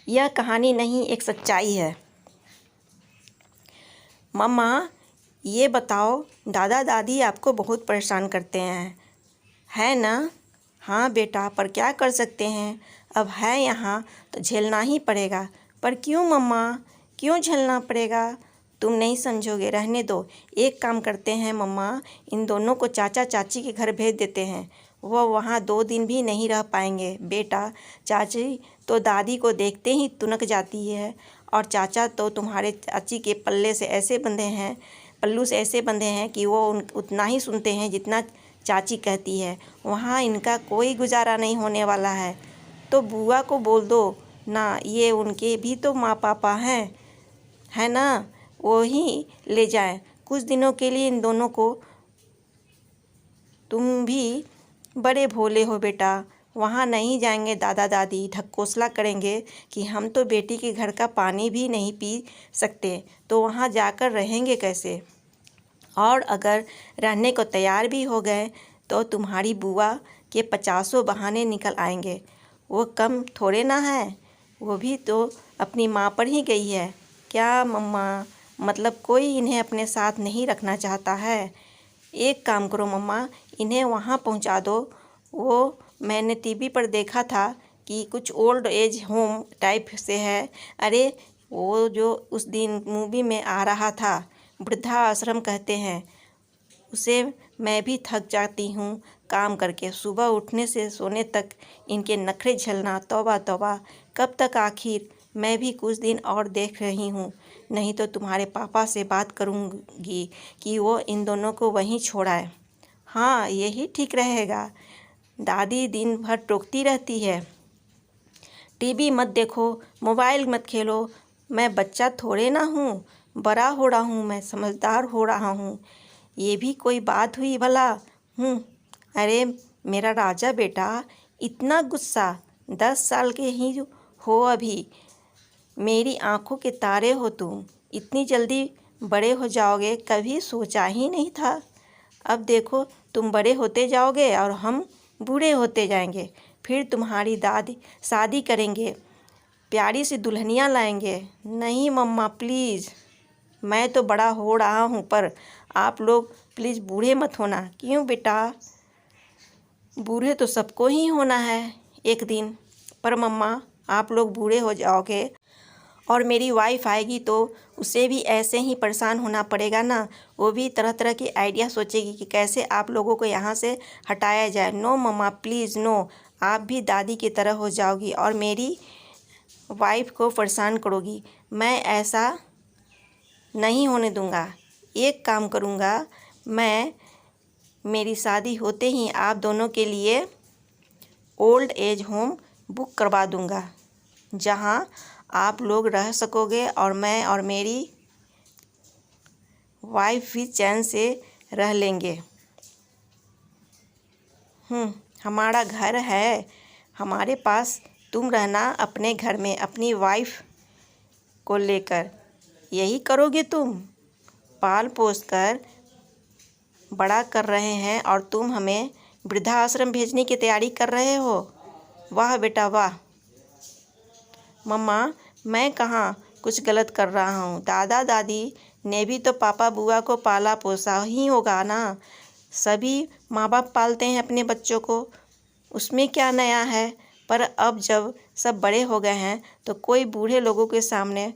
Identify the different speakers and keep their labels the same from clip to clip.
Speaker 1: यह कहानी नहीं, एक सच्चाई है। मम्मा, ये बताओ, दादा दादी आपको बहुत परेशान करते हैं, है ना? हाँ बेटा, पर क्या कर सकते हैं, अब है यहाँ तो झेलना ही पड़ेगा। पर क्यों मम्मा, क्यों झेलना पड़ेगा? तुम नहीं समझोगे, रहने दो। एक काम करते हैं मम्मा, इन दोनों को चाचा चाची के घर भेज देते हैं। वह वहाँ 2 दिन भी नहीं रह पाएंगे। बेटा, चाची तो दादी को देखते ही तुनक जाती है, और चाचा तो तुम्हारे चाची के पल्लू से ऐसे बंधे हैं कि वो उतना ही सुनते हैं जितना चाची कहती है। वहाँ इनका कोई गुजारा नहीं होने वाला है। तो बुआ को बोल दो ना, ये उनके भी तो माँ पापा हैं, है ना? वो ही ले जाएं कुछ दिनों के लिए इन दोनों को। तुम भी बड़े भोले हो बेटा, वहाँ नहीं जाएंगे। दादा दादी ढकोसला करेंगे कि हम तो बेटी के घर का पानी भी नहीं पी सकते, तो वहाँ जाकर रहेंगे कैसे? और अगर रहने को तैयार भी हो गए तो तुम्हारी बुआ के 50 बहाने निकल आएंगे। वो कम थोड़े ना है, वो भी तो अपनी माँ पर ही गई है। क्या मम्मा, मतलब कोई इन्हें अपने साथ नहीं रखना चाहता है? एक काम करो मम्मा, इन्हें वहाँ पहुँचा दो। वो मैंने टीवी पर देखा था कि कुछ ओल्ड एज होम टाइप से है। अरे वो जो उस दिन मूवी में आ रहा था, वृद्धा आश्रम कहते हैं उसे। मैं भी थक जाती हूँ काम करके, सुबह उठने से सोने तक इनके नखरे झेलना। तौबा तौबा, कब तक आखिर? मैं भी कुछ दिन और देख रही हूँ, नहीं तो तुम्हारे पापा से बात करूँगी कि वो इन दोनों को वहीं छोड़ाए। हाँ, यही ठीक रहेगा। दादी दिन भर टोकती रहती है, टीवी मत देखो, मोबाइल मत खेलो। मैं बच्चा थोड़े ना हूँ, बड़ा हो रहा हूँ, मैं समझदार हो रहा हूँ। ये भी कोई बात हुई भला? अरे मेरा राजा बेटा, इतना गुस्सा? 10 साल के ही हो अभी, मेरी आंखों के तारे हो तुम। इतनी जल्दी बड़े हो जाओगे, कभी सोचा ही नहीं था। अब देखो, तुम बड़े होते जाओगे और हम बूढ़े होते जाएंगे। फिर तुम्हारी दादी शादी करेंगे, प्यारी सी दुल्हनियाँ लाएंगे। नहीं मम्मा प्लीज़, मैं तो बड़ा हो रहा हूँ, पर आप लोग प्लीज़ बूढ़े मत होना। क्यों बेटा, बूढ़े तो सबको ही होना है एक दिन। पर मम्मा, आप लोग बूढ़े हो जाओगे और मेरी वाइफ आएगी तो उसे भी ऐसे ही परेशान होना पड़ेगा ना। वो भी तरह तरह की आइडिया सोचेगी कि कैसे आप लोगों को यहाँ से हटाया जाए। नो मम्मा प्लीज़ नो, आप भी दादी की तरह हो जाओगी और मेरी वाइफ को परेशान करोगी। मैं ऐसा नहीं होने दूँगा। एक काम करूँगा मैं, मेरी शादी होते ही आप दोनों के लिए ओल्ड एज होम बुक करवा दूँगा, जहाँ आप लोग रह सकोगे और मैं और मेरी वाइफ भी चैन से रह लेंगे। हमारा घर है, हमारे पास। तुम रहना अपने घर में अपनी वाइफ को लेकर। यही करोगे तुम? पाल पोस कर बड़ा कर रहे हैं और तुम हमें वृद्धाश्रम भेजने की तैयारी कर रहे हो। वाह बेटा वाह। मम्मा, मैं कहाँ कुछ गलत कर रहा हूँ? दादा दादी ने भी तो पापा बुआ को पाला पोसा ही होगा ना। सभी माँ बाप पालते हैं अपने बच्चों को, उसमें क्या नया है? पर अब जब सब बड़े हो गए हैं तो कोई बूढ़े लोगों के सामने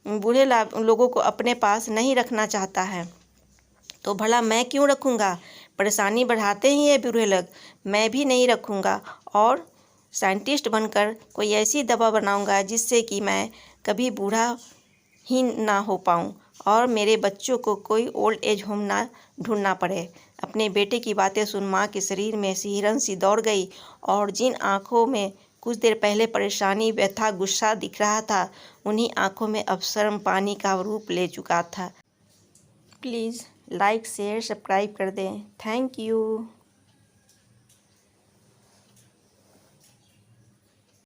Speaker 1: लोगों को अपने पास नहीं रखना चाहता है। तो भला मैं क्यों रखूँगा? परेशानी बढ़ाते ही ये बूढ़े लोग। मैं भी नहीं रखूँगा और साइंटिस्ट बनकर कोई ऐसी दवा बनाऊँगा जिससे कि मैं कभी बूढ़ा ही ना हो पाऊँ और मेरे बच्चों को कोई ओल्ड एज होम ना ढूंढना पड़े। अपने बेटे की बातें सुन माँ के शरीर में सिहरन सी दौड़ गई, और जिन आँखों में कुछ देर पहले परेशानी, व्यथा, गुस्सा दिख रहा था, उन्हीं आँखों में अब शर्म पानी का रूप ले चुका था। प्लीज़ लाइक शेयर सब्सक्राइब कर दें। Thank you.